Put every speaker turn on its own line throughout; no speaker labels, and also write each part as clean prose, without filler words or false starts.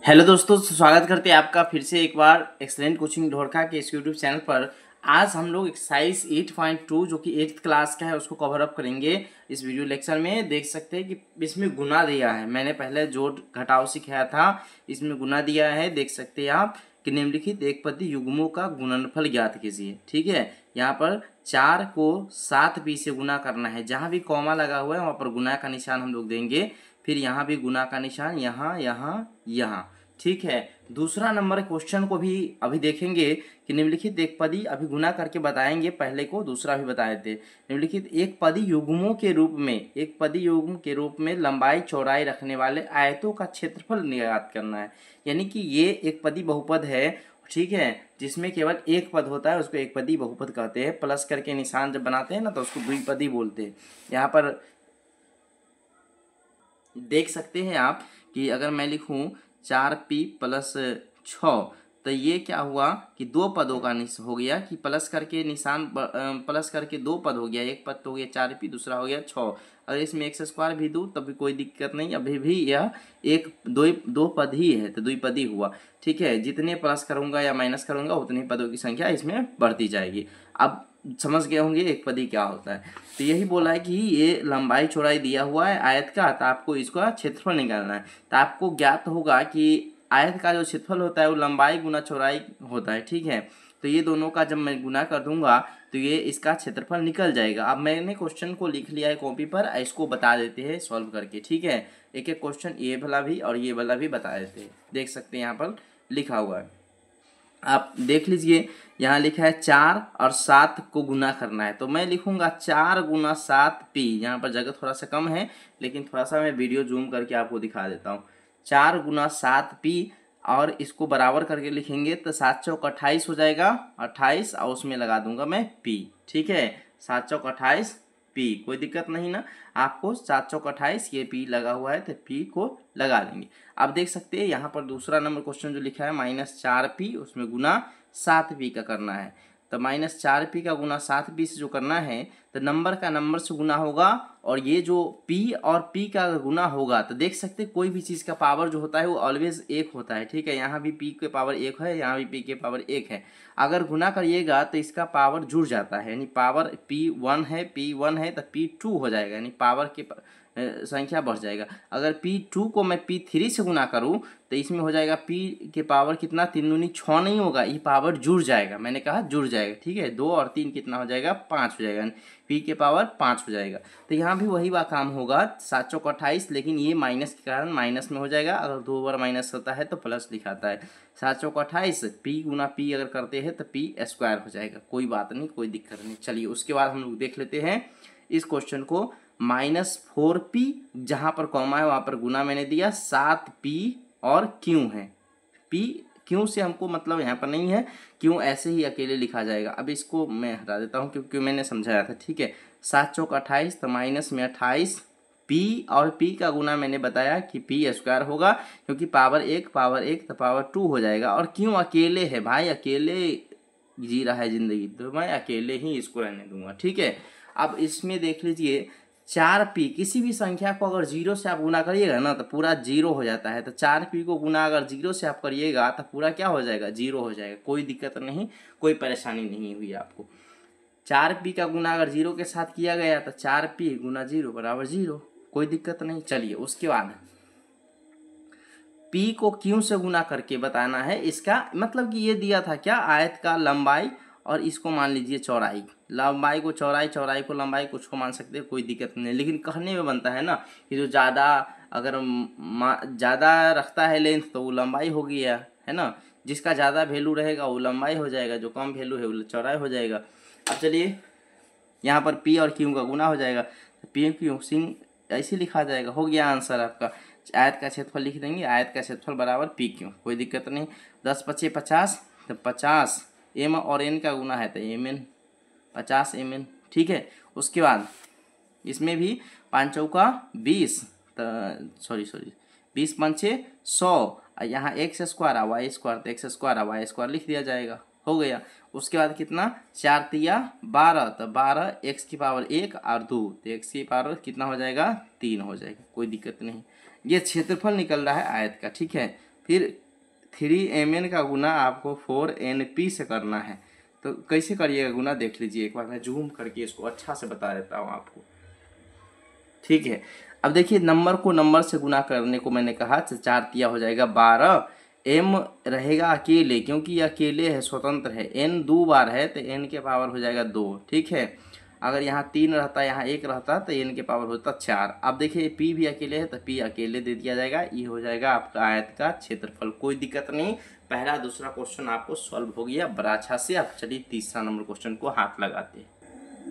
Hello दोस्तों, स्वागत करते हैं आपका फिर से एक बार एक्सलेंट कोचिंग ढोरखा के इस यूट्यूब चैनल पर। आज हम लोग एक्सरसाइज 8.2 जो कि 8th क्लास का है उसको कवर अप करेंगे। इस वीडियो लेक्चर में देख सकते हैं कि इसमें गुना दिया है। मैंने पहले जोड़ घटाव सिखाया था, इसमें गुना दिया है। देख सकते हैं आप कि निम्नलिखित एक पदी युग्मों का गुणनफल ज्ञात कीजिए। ठीक है, यहाँ पर 4 को 7p से गुना करना है। जहाँ भी कॉमा लगा हुआ है वहाँ पर गुना का निशान हम लोग देंगे। फिर यहाँ भी गुना का निशान, यहाँ यहाँ यहाँ। ठीक है, दूसरा नंबर क्वेश्चन को भी अभी देखेंगे कि निम्नलिखित एक पदी अभी गुना करके बताएंगे। पहले को दूसरा भी बताए थे। निम्नलिखित एक पदी युग्मों के रूप में, एक पदी युग्म के रूप में लंबाई चौड़ाई रखने वाले आयतों का क्षेत्रफल ज्ञात करना है। यानी कि ये एक पदी बहुपद है, ठीक है, जिसमें केवल एक पद होता है, उसको एक पदी बहुपद कहते हैं। प्लस करके निशान जब बनाते हैं ना तो उसको द्विपदी बोलते हैं। यहाँ पर देख सकते हैं आप कि अगर मैं लिखूं 4p प्लस 6, तो ये क्या हुआ कि दो पदों का हो गया कि प्लस करके निशान प्लस करके दो पद हो गया। एक पद तो हो गया 4p, दूसरा हो गया 6। अगर इसमें x स्क्वायर भी दूँ तब भी कोई दिक्कत नहीं, अभी भी यह एक दो पद ही है तो द्विपदी हुआ। ठीक है, जितने प्लस करूँगा या माइनस करूँगा उतनी पदों की संख्या इसमें बढ़ती जाएगी। अब समझ गए होंगे एक पदी क्या होता है। तो यही बोला है कि ये लंबाई चौड़ाई दिया हुआ है आयत का, तो आपको इसका क्षेत्रफल निकालना है। तो आपको ज्ञात होगा कि आयत का जो क्षेत्रफल होता है वो लंबाई गुना चौड़ाई होता है। ठीक है, तो ये दोनों का जब मैं गुना कर दूंगा तो ये इसका क्षेत्रफल निकल जाएगा। अब मैंने क्वेश्चन को लिख लिया है कॉपी पर, इसको बता देते हैं सॉल्व करके। ठीक है, एक एक क्वेश्चन ये वाला भी और ये वाला भी बता देते हैं। देख सकते हैं यहाँ पर लिखा हुआ है, आप देख लीजिए। यहाँ लिखा है 4 और 7 को गुना करना है, तो मैं लिखूंगा 4 गुना 7p। यहाँ पर जगह थोड़ा सा कम है, लेकिन थोड़ा सा मैं वीडियो जूम करके आपको दिखा देता हूँ। 4 गुना 7p और इसको बराबर करके लिखेंगे तो 7 चौक 28 हो जाएगा, 28 और उसमें लगा दूंगा मैं p। ठीक है, 7 चौक 28 p, कोई दिक्कत नहीं ना। आपको 7 चौक 28 ये p लगा हुआ है तो p को लगा देंगे। अब देख सकते हैं यहाँ पर दूसरा नंबर क्वेश्चन जो लिखा है -4p, उसमें गुना 7p का करना है। तो -4p का गुना 7p से जो करना है तो नंबर का नंबर से गुना होगा, और ये जो p और p का अगर गुना होगा तो देख सकते हैं कोई भी चीज़ का पावर जो होता है वो ऑलवेज 1 होता है। ठीक है, यहाँ भी p के पावर 1 है, यहाँ भी p के पावर 1 है। अगर गुना करिएगा तो इसका पावर जुड़ जाता है, यानी पावर p1 है तो p2 हो जाएगा, यानी पावर के संख्या बढ़ जाएगा। अगर p2 को मैं p3 से गुना करूं तो इसमें हो जाएगा p के पावर कितना, 3 दूनी 6 नहीं होगा, ये पावर जुड़ जाएगा। मैंने कहा जुड़ जाएगा। ठीक है, 2 और 3 कितना हो जाएगा, 5 हो जाएगा, p के पावर 5 हो जाएगा। तो यहाँ भी वही काम होगा, 7 चौक 28, लेकिन ये माइनस के कारण माइनस में हो जाएगा। अगर 2 बार माइनस होता है तो प्लस दिखाता है। 7 चौक 28 p गुना p अगर करते हैं तो p स्क्वायर हो जाएगा। कोई बात नहीं, कोई दिक्कत नहीं। चलिए उसके बाद हम लोग देख लेते हैं इस क्वेश्चन को। -4p, जहाँ पर कॉमा है वहाँ पर गुना मैंने दिया, 7p और q है। p क्यों से हमको मतलब यहाँ पर नहीं है, क्यों ऐसे ही अकेले लिखा जाएगा। अब इसको मैं हटा देता हूँ क्योंकि मैंने समझाया था। ठीक है, 7 चौक 28 तो माइनस में 28, p और p का गुना मैंने बताया कि p स्क्वायर होगा, क्योंकि पावर 1 तो पावर 2 हो जाएगा। और क्यों अकेले है भाई, अकेले जी रहा है जिंदगी तो मैं अकेले ही इसको रहने दूंगा। ठीक है, अब इसमें देख लीजिए 4p, किसी भी संख्या को अगर 0 से आप गुना करिएगा ना तो पूरा 0 हो जाता है। तो 4p को गुना अगर 0 से आप करिएगा तो पूरा क्या हो जाएगा, 0 हो जाएगा। कोई दिक्कत नहीं, कोई परेशानी नहीं हुई आपको। 4p का गुना अगर 0 के साथ किया गया तो 4p गुना 0 बराबर 0, कोई दिक्कत नहीं। चलिए उसके बाद p को q से गुना करके बताना है। इसका मतलब कि ये दिया था क्या, आयत का लंबाई और इसको मान लीजिए चौड़ाई। लंबाई को चौड़ाई, चौड़ाई को लंबाई, कुछ को मान सकते हैं, कोई दिक्कत नहीं। लेकिन कहने में बनता है ना कि जो ज़्यादा अगर ज़्यादा रखता है लेंथ तो वो लंबाई हो गया है ना। जिसका ज़्यादा वैल्यू रहेगा वो लंबाई हो जाएगा, जो कम वैल्यू है वो चौड़ाई हो जाएगा। अब चलिए यहाँ पर p और q का गुना हो जाएगा, p q सिंग ऐसे लिखा जाएगा। हो गया आंसर आपका। आयत का क्षेत्रफल लिख देंगे, आयत का क्षेत्रफल बराबर p q, कोई दिक्कत नहीं। 10 × 5 = 50, तो 50 m और n का गुना है तो mn, 50 mn। ठीक है, उसके बाद इसमें भी 5 चौका 20, सॉरी 20 पंचे 100, यहाँ x स्क्वायर और y स्क्वायर, तो x स्क्वायर और y स्क्वायर लिख दिया जाएगा। हो गया। उसके बाद कितना, 4 तिया 12, तो 12 x की पावर 1 और 2, तो x की पावर कितना हो जाएगा, 3 हो जाएगा। कोई दिक्कत नहीं, ये क्षेत्रफल निकल रहा है आयत का। ठीक है, फिर 3mn का गुना आपको 4np से करना है। तो कैसे करिएगा गुना देख लीजिए एक बार, मैं जूम करके इसको अच्छा से बता देता हूँ आपको। ठीक है, अब देखिए नंबर को नंबर से गुना करने को मैंने कहा, 4 तिया हो जाएगा 12। m रहेगा अकेले, क्योंकि ये अकेले है, स्वतंत्र है। n 2 बार है तो n के पावर हो जाएगा 2। ठीक है, अगर यहाँ 3 रहता, यहाँ 1 रहता तो n के पावर होता 4। अब देखिए p भी अकेले है तो p अकेले दे दिया जाएगा। ये हो जाएगा आपका आयत का क्षेत्रफल। कोई दिक्कत नहीं, पहला दूसरा क्वेश्चन आपको सॉल्व हो गया बड़ा अच्छा से। अब चलिए तीसरा नंबर क्वेश्चन को हाथ लगाते हैं।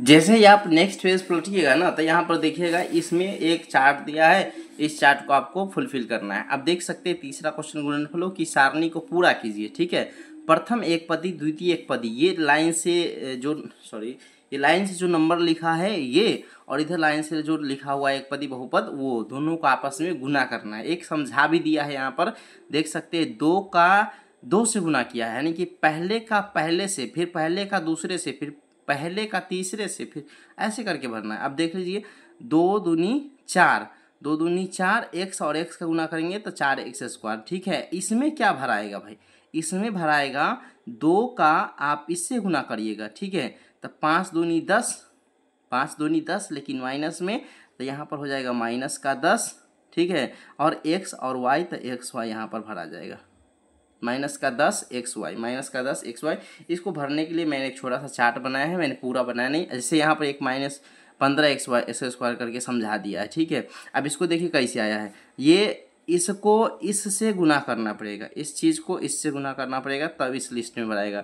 जैसे ही आप नेक्स्ट पेज पलटिएगा ना तो यहाँ पर देखिएगा इसमें एक चार्ट दिया है, इस चार्ट को आपको फुलफिल करना है। अब देख सकते हैं तीसरा क्वेश्चन, गुणनफलों की सारणी को पूरा कीजिए। ठीक है, प्रथम एक पदी, द्वितीय एक पदी, ये लाइन से ये लाइन से जो नंबर लिखा है ये, और इधर लाइन से जो लिखा हुआ है एक पदी बहुपद, वो दोनों को आपस में गुना करना है। एक समझा भी दिया है यहाँ पर, देख सकते हैं 2 का 2 से गुना किया है, यानी कि पहले का पहले से, फिर पहले का दूसरे से, फिर पहले का तीसरे से, फिर ऐसे करके भरना है। अब देख लीजिए 2 दूनी 4, 2 दूनी 4, x और x का गुना करेंगे तो 4x²। ठीक है, इसमें क्या भराएगा भाई, इसमें भराएगा 2 का आप इससे गुना करिएगा। ठीक है, तो 5 दूनी 10, 5 दूनी 10, लेकिन माइनस में तो यहाँ पर हो जाएगा माइनस का 10। ठीक है, और x और y तो xy यहाँ पर भरा जाएगा, माइनस का 10 xy, माइनस का 10 xy। इसको भरने के लिए मैंने एक छोटा सा चार्ट बनाया है, मैंने पूरा बनाया नहीं। जैसे यहाँ पर एक -15xy x² करके समझा दिया है। ठीक है, अब इसको देखिए कैसे आया है, ये इसको इससे गुना करना पड़ेगा, इस चीज़ को इससे गुना करना पड़ेगा, तब इस लिस्ट में भराएगा।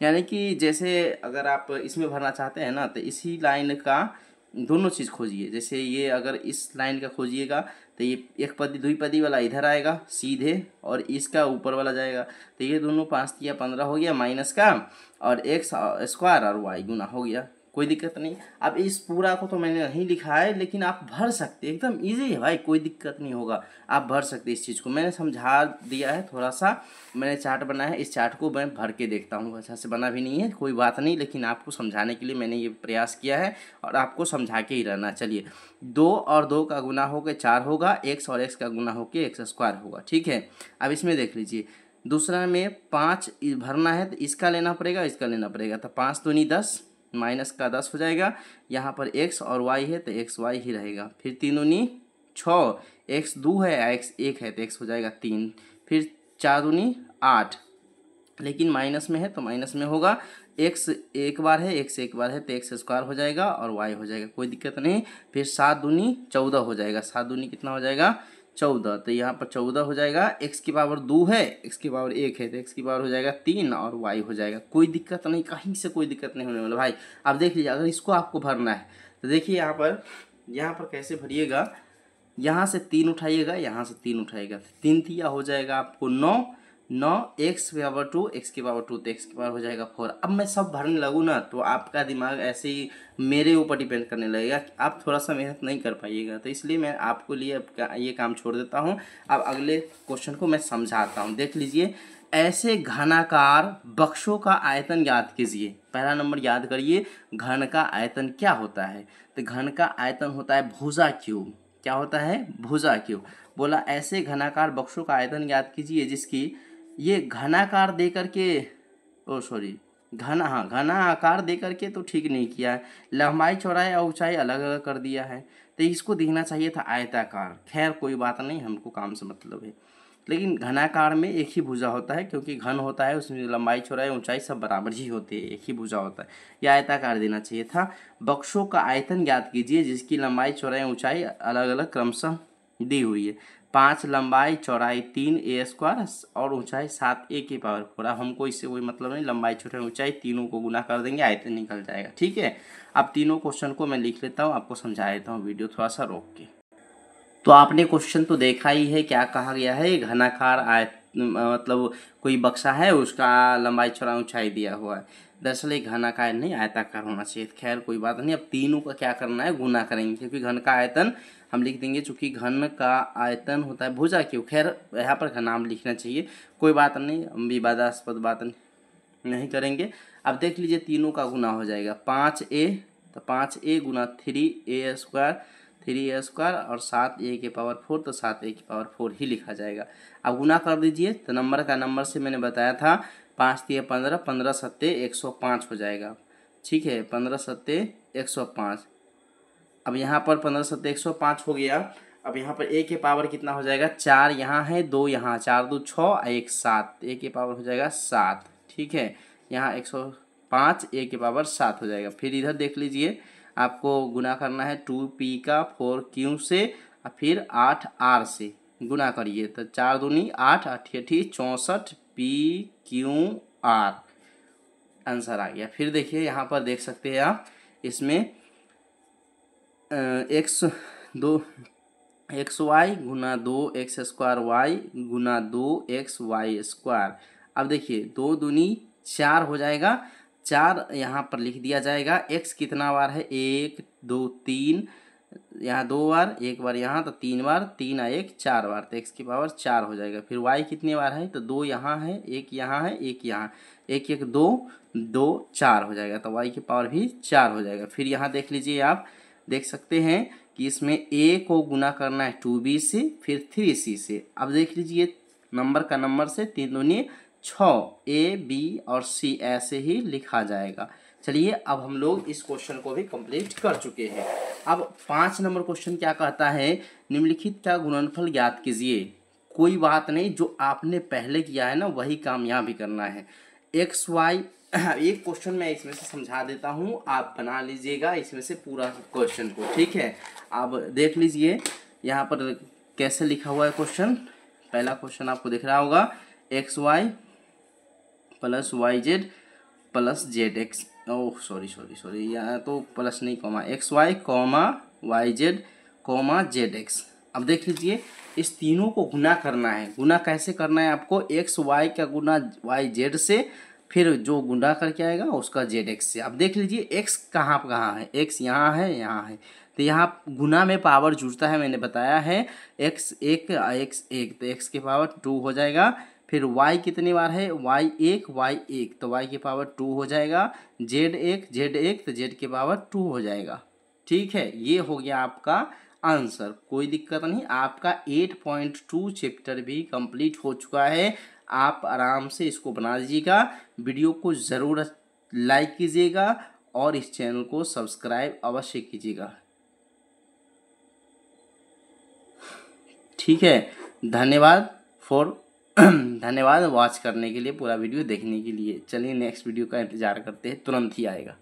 यानी कि जैसे अगर आप इसमें भरना चाहते हैं ना तो इसी लाइन का दोनों चीज़ खोजिए। जैसे ये अगर इस लाइन का खोजिएगा तो ये एक पदी द्विपदी वाला इधर आएगा सीधे, और इसका ऊपर वाला जाएगा। तो ये दोनों 5 तिया 15 हो गया माइनस का, और x² और y गुना हो गया। कोई दिक्कत नहीं। अब इस पूरा को तो मैंने नहीं लिखा है, लेकिन आप भर सकते, एकदम इजी है भाई, कोई दिक्कत नहीं होगा, आप भर सकते इस चीज़ को। मैंने समझा दिया है थोड़ा सा, मैंने चार्ट बनाया है, इस चार्ट को मैं भर के देखता हूँ। अच्छा से बना भी नहीं है, कोई बात नहीं, लेकिन आपको समझाने के लिए मैंने ये प्रयास किया है, और आपको समझा के ही रहना। चलिए 2 और 2 का गुना होकर 4 होगा, x और x का गुना होकर x² होगा। ठीक है, अब इसमें देख लीजिए दूसरा में 5 भरना है तो इसका लेना पड़ेगा, इसका लेना पड़ेगा। तो 5 दूनी 10, माइनस का 10 हो जाएगा। यहाँ पर x और y है तो xy ही रहेगा। फिर 3 दूनी 6, x 2 है, x 1 है तो x हो जाएगा 3। फिर 4 दूनी 8, लेकिन माइनस में है तो माइनस में होगा। x एक बार है, x एक बार है तो x² हो जाएगा और y हो जाएगा, कोई दिक्कत नहीं। फिर 7 दूनी 14 हो जाएगा, 7 दूनी कितना हो जाएगा 14, तो यहाँ पर 14 हो जाएगा। x की पावर 2 है, x की पावर 1 है तो x की पावर हो जाएगा 3 और y हो जाएगा। कोई दिक्कत नहीं, कहीं से कोई दिक्कत नहीं होने वाला भाई। अब देख लीजिए अगर इसको आपको भरना है तो देखिए यहाँ पर कैसे भरिएगा, यहाँ से 3 उठाइएगा, यहाँ से 3 उठाइएगा, 3 तिया हो जाएगा आपको 9, 9 x की पावर 2, x की पावर 2 तो x की पावर हो जाएगा 4। अब मैं सब भरने लगूँ ना तो आपका दिमाग ऐसे ही मेरे ऊपर डिपेंड करने लगेगा, आप थोड़ा सा मेहनत नहीं कर पाइएगा। तो इसलिए मैं आपको लिए ये काम छोड़ देता हूँ। अब अगले क्वेश्चन को मैं समझाता हूँ, देख लीजिए। ऐसे घनाकार बक्सों का आयतन याद कीजिए। पहला नंबर याद करिए, घन का आयतन क्या होता है, तो घन का आयतन होता है भुजा क्यूब। क्या होता है, भुजा क्यूब। बोला ऐसे घनाकार बक्सों का आयतन याद कीजिए जिसकी, ये घनाकार दे करके, घना आकार दे करके तो ठीक नहीं किया है, लंबाई चौड़ाई और ऊंचाई अलग अलग कर दिया है, तो इसको दिखना चाहिए था आयताकार। खैर कोई बात नहीं, हमको काम से मतलब है। लेकिन घनाकार में एक ही भुजा होता है, क्योंकि घन होता है उसमें लंबाई चौड़ाई ऊंचाई सब बराबर ही होती है, एक ही भुजा होता है। यह आयताकार देना चाहिए था। बक्सों का आयतन ज्ञात कीजिए जिसकी लंबाई चौड़ाई ऊंचाई अलग अलग क्रमशः दी हुई है। 5 लंबाई चौड़ाई 3a² और ऊंचाई 7a की पावर 4। अब हमको इससे कोई मतलब नहीं, लंबाई चौड़ाई ऊंचाई तीनों को गुना कर देंगे, आयतन निकल जाएगा। ठीक है, अब तीनों क्वेश्चन को मैं लिख लेता हूँ, आपको समझा देता हूँ वीडियो थोड़ा सा रोक के। तो आपने क्वेश्चन तो देखा ही है, क्या कहा गया है, घनाकार मतलब कोई बक्सा है उसका लंबाई चौड़ाई ऊंचाई दिया हुआ है। दरअसल एक घनाकार नहीं आयताकार होना चाहिए। खैर कोई बात नहीं, अब तीनों का क्या करना है, गुना करेंगे, क्योंकि घन का आयतन हम लिख देंगे, चूंकि घन का आयतन होता है भुजा क्यों। खैर यहाँ पर नाम लिखना चाहिए, कोई बात नहीं, हम विवादास्पद बात नहीं करेंगे। अब देख लीजिए तीनों का गुना हो जाएगा 5a, तो 5a गुना 3a², 3a² और 7a⁴ तो 7a⁴ ही लिखा जाएगा। अब गुना कर दीजिए तो नंबर का नंबर से मैंने बताया था 5 × 15, 15 × 7 105 हो जाएगा। ठीक है, 15 × 7 105। अब यहाँ पर 15 × 7 105 हो गया। अब यहाँ पर a के पावर कितना हो जाएगा, 4 यहाँ है, 2 यहाँ, 4 × 2 = 6, 1 7, a के पावर हो जाएगा 7। ठीक है, यहाँ 105 a के पावर 7 हो जाएगा। फिर इधर देख लीजिए, आपको गुना करना है 2p का 4q से और फिर 8r से गुना करिए तो 4 दूनी 8, 8 64 pqr आंसर आ गया। फिर देखिए यहाँ पर देख सकते हैं आप, इसमें xy गुना 2x² y गुना 2xy²। अब देखिए 2 दूनी 4 हो जाएगा, 4 यहाँ पर लिख दिया जाएगा। x कितना बार है, 1 2 3, यहाँ 2 बार, 1 बार यहाँ, तो 3 बार, 3 और 1 4 बार, तो x की पावर 4 हो जाएगा। फिर y कितने बार है, तो 2 यहाँ है, 1 यहाँ है, 1 यहाँ, 1 1 2 2 4 हो जाएगा, तो y की पावर भी 4 हो जाएगा। फिर यहाँ देख लीजिए, आप देख सकते हैं कि इसमें a को गुना करना है 2b से, फिर 3c से। अब देख लीजिए नंबर का नंबर से 3 दूनी 6, a b और c ऐसे ही लिखा जाएगा। चलिए अब हम लोग इस क्वेश्चन को भी कंप्लीट कर चुके हैं। अब 5 नंबर क्वेश्चन क्या कहता है, निम्नलिखित का गुणनफल ज्ञात कीजिए। कोई बात नहीं, जो आपने पहले किया है ना वही काम यहाँ भी करना है। एक्स वाई एक क्वेश्चन मैं इसमें से समझा देता हूँ, आप बना लीजिएगा इसमें से पूरा क्वेश्चन को। ठीक है, अब देख लीजिए यहाँ पर कैसे लिखा हुआ है क्वेश्चन। पहला क्वेश्चन आपको दिख रहा होगा, xy + yz + zx, oh sorry यहाँ तो प्लस नहीं कॉमा, xy, yz, zx। अब देख लीजिए इस तीनों को गुना करना है। गुना कैसे करना है आपको, xy का गुना yz से, फिर जो गुना करके आएगा उसका zx से। अब देख लीजिए x कहाँ है, x यहाँ है, तो यहाँ गुना में पावर जुड़ता है, मैंने बताया है, x1 x 1, तो x की पावर 2 हो जाएगा। फिर y कितनी बार है, y1 तो y की पावर 2 हो जाएगा। z1 तो z की पावर 2 हो जाएगा। ठीक है, ये हो गया आपका आंसर, कोई दिक्कत नहीं। आपका 8.2 चैप्टर भी कंप्लीट हो चुका है। आप आराम से इसको बना लीजिएगा। वीडियो को ज़रूर लाइक कीजिएगा और इस चैनल को सब्सक्राइब अवश्य कीजिएगा। ठीक है, धन्यवाद वॉच करने के लिए, पूरा वीडियो देखने के लिए। चलिए नेक्स्ट वीडियो का इंतज़ार करते हैं, तुरंत ही आएगा।